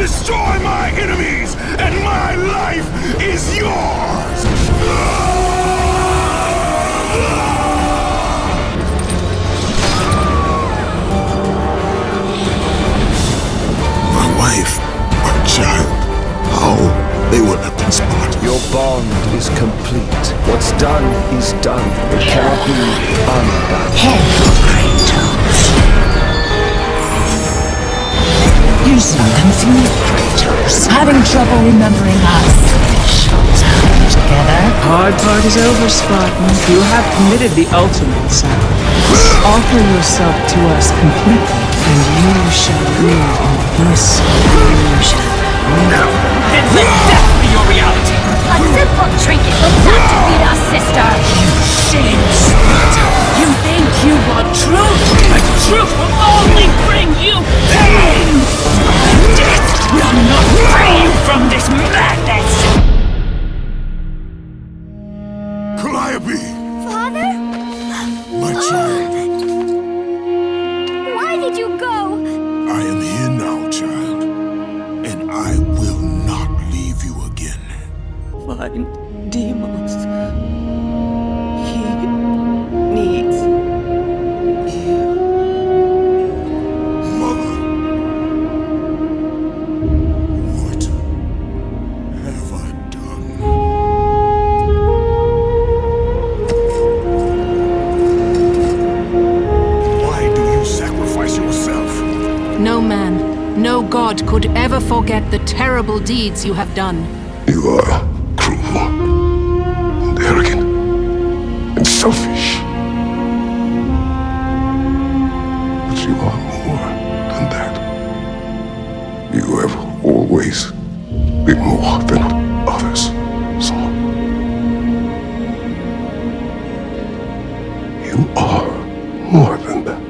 Destroy my enemies, and my life is yours! My wife, my child, how they would have been spotted. Your bond is complete. What's done is done. It cannot be undone. Head for Kratos. You're so confused, Kratos. Having trouble remembering us. Together. Hard part is over, Spartan. You have committed the ultimate sacrifice. Offer yourself to us completely, and you shall live in this illusion. No! Then let death be your reality! A simple trinket will not defeat us, sister! You shame Sparta! You think you want truth? But truth will only bring you pain! Death will not free you from this madness! Calliope! Father? My child, Why did you go? I am here now, child. And I will not leave you again. Find Deimos. He needs you. Mother, what have I done? Why do you sacrifice yourself? No man, no god could ever forget the terrible deeds you have done. You are cruel, and arrogant, and selfish. But you are more than that. You have always been more than others, son. You are more than that.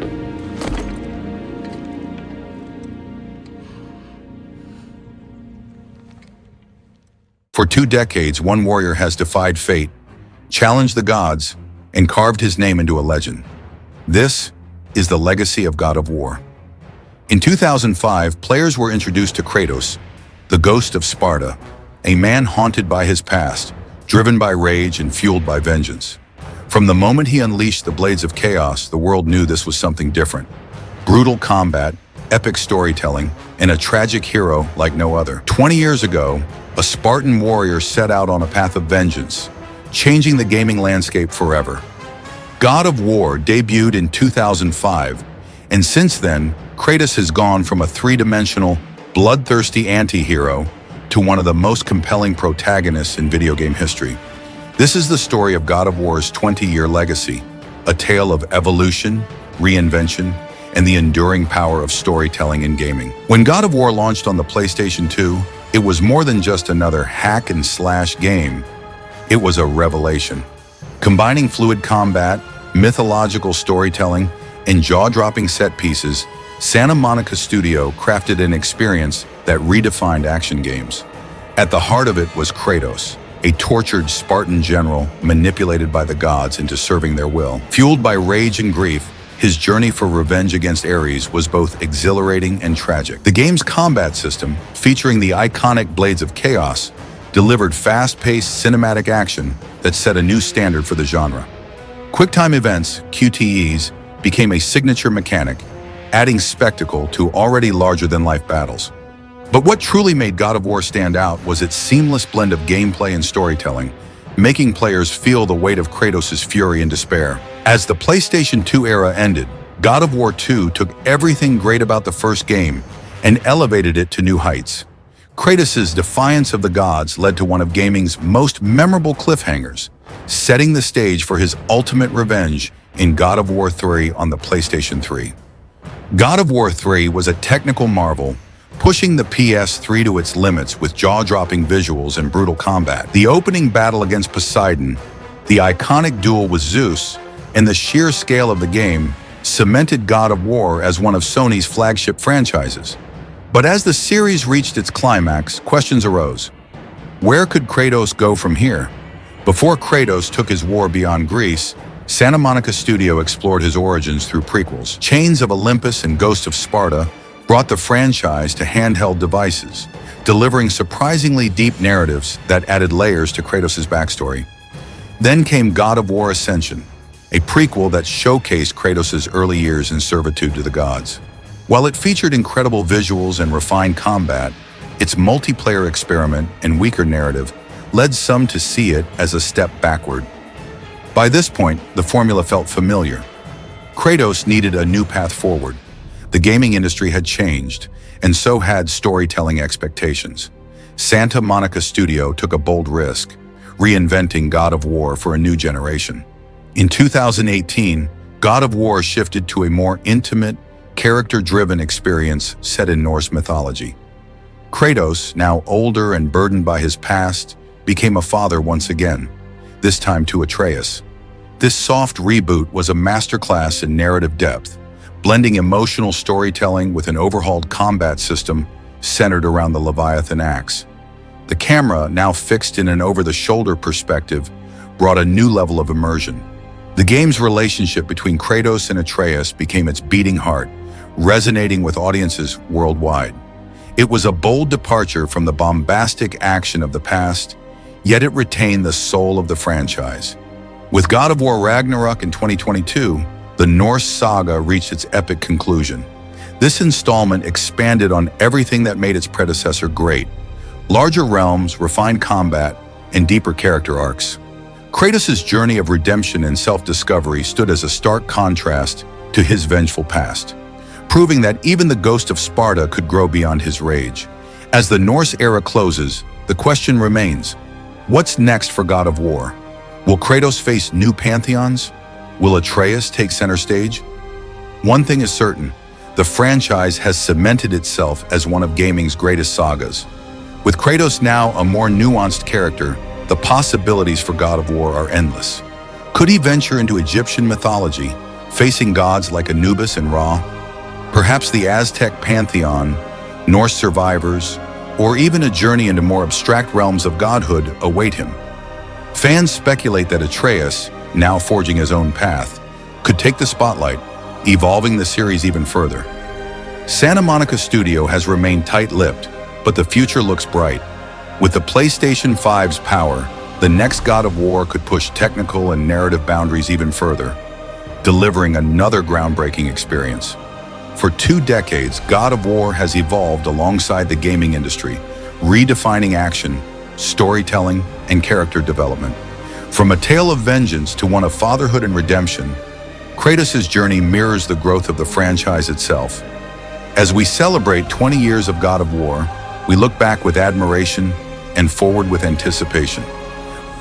For 2 decades, one warrior has defied fate, challenged the gods, and carved his name into a legend. This is the legacy of God of War. In 2005, players were introduced to Kratos, the ghost of Sparta, a man haunted by his past, driven by rage and fueled by vengeance. From the moment he unleashed the blades of chaos, the world knew this was something different. Brutal combat, epic storytelling, and a tragic hero like no other. 20 years ago, a Spartan warrior set out on a path of vengeance, changing the gaming landscape forever. God of War debuted in 2005, and since then, Kratos has gone from a 3-dimensional, bloodthirsty anti-hero to one of the most compelling protagonists in video game history. This is the story of God of War's 20-year legacy, a tale of evolution, reinvention, and the enduring power of storytelling in gaming. When God of War launched on the PlayStation 2, it was more than just another hack-and-slash game. It was a revelation. Combining fluid combat, mythological storytelling, and jaw-dropping set pieces, Santa Monica Studio crafted an experience that redefined action games. At the heart of it was Kratos, a tortured Spartan general manipulated by the gods into serving their will. Fueled by rage and grief, his journey for revenge against Ares was both exhilarating and tragic. The game's combat system, featuring the iconic Blades of Chaos, delivered fast-paced cinematic action that set a new standard for the genre. QuickTime events, QTEs, became a signature mechanic, adding spectacle to already larger-than-life battles. But what truly made God of War stand out was its seamless blend of gameplay and storytelling, making players feel the weight of Kratos' fury and despair. As the PlayStation 2 era ended, God of War 2 took everything great about the first game and elevated it to new heights. Kratos' defiance of the gods led to one of gaming's most memorable cliffhangers, setting the stage for his ultimate revenge in God of War 3 on the PlayStation 3. God of War 3 was a technical marvel, pushing the PS3 to its limits with jaw-dropping visuals and brutal combat. The opening battle against Poseidon, the iconic duel with Zeus, and the sheer scale of the game cemented God of War as one of Sony's flagship franchises. But as the series reached its climax, questions arose. Where could Kratos go from here? Before Kratos took his war beyond Greece, Santa Monica Studio explored his origins through prequels. Chains of Olympus and Ghost of Sparta brought the franchise to handheld devices, delivering surprisingly deep narratives that added layers to Kratos' backstory. Then came God of War Ascension, a prequel that showcased Kratos' early years in servitude to the gods. While it featured incredible visuals and refined combat, its multiplayer experiment and weaker narrative led some to see it as a step backward. By this point, the formula felt familiar. Kratos needed a new path forward. The gaming industry had changed, and so had storytelling expectations. Santa Monica Studio took a bold risk, reinventing God of War for a new generation. In 2018, God of War shifted to a more intimate, character-driven experience set in Norse mythology. Kratos, now older and burdened by his past, became a father once again, this time to Atreus. This soft reboot was a masterclass in narrative depth, blending emotional storytelling with an overhauled combat system centered around the Leviathan axe. The camera, now fixed in an over-the-shoulder perspective, brought a new level of immersion. The game's relationship between Kratos and Atreus became its beating heart, resonating with audiences worldwide. It was a bold departure from the bombastic action of the past, yet it retained the soul of the franchise. With God of War Ragnarok in 2022, the Norse saga reached its epic conclusion. This installment expanded on everything that made its predecessor great: larger realms, refined combat, and deeper character arcs. Kratos' journey of redemption and self-discovery stood as a stark contrast to his vengeful past, proving that even the ghost of Sparta could grow beyond his rage. As the Norse era closes, the question remains: what's next for God of War? Will Kratos face new pantheons? Will Atreus take center stage? One thing is certain: the franchise has cemented itself as one of gaming's greatest sagas. With Kratos now a more nuanced character, the possibilities for God of War are endless. Could he venture into Egyptian mythology, facing gods like Anubis and Ra? Perhaps the Aztec pantheon, Norse survivors, or even a journey into more abstract realms of godhood await him. Fans speculate that Atreus, now forging his own path, could take the spotlight, evolving the series even further. Santa Monica Studio has remained tight-lipped, but the future looks bright. With the PlayStation 5's power, the next God of War could push technical and narrative boundaries even further, delivering another groundbreaking experience. For 2 decades, God of War has evolved alongside the gaming industry, redefining action, storytelling, and character development. From a tale of vengeance to one of fatherhood and redemption, Kratos' journey mirrors the growth of the franchise itself. As we celebrate 20 years of God of War, we look back with admiration and forward with anticipation.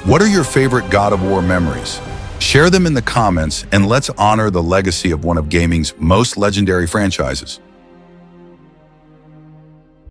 What are your favorite God of War memories? Share them in the comments, and let's honor the legacy of one of gaming's most legendary franchises.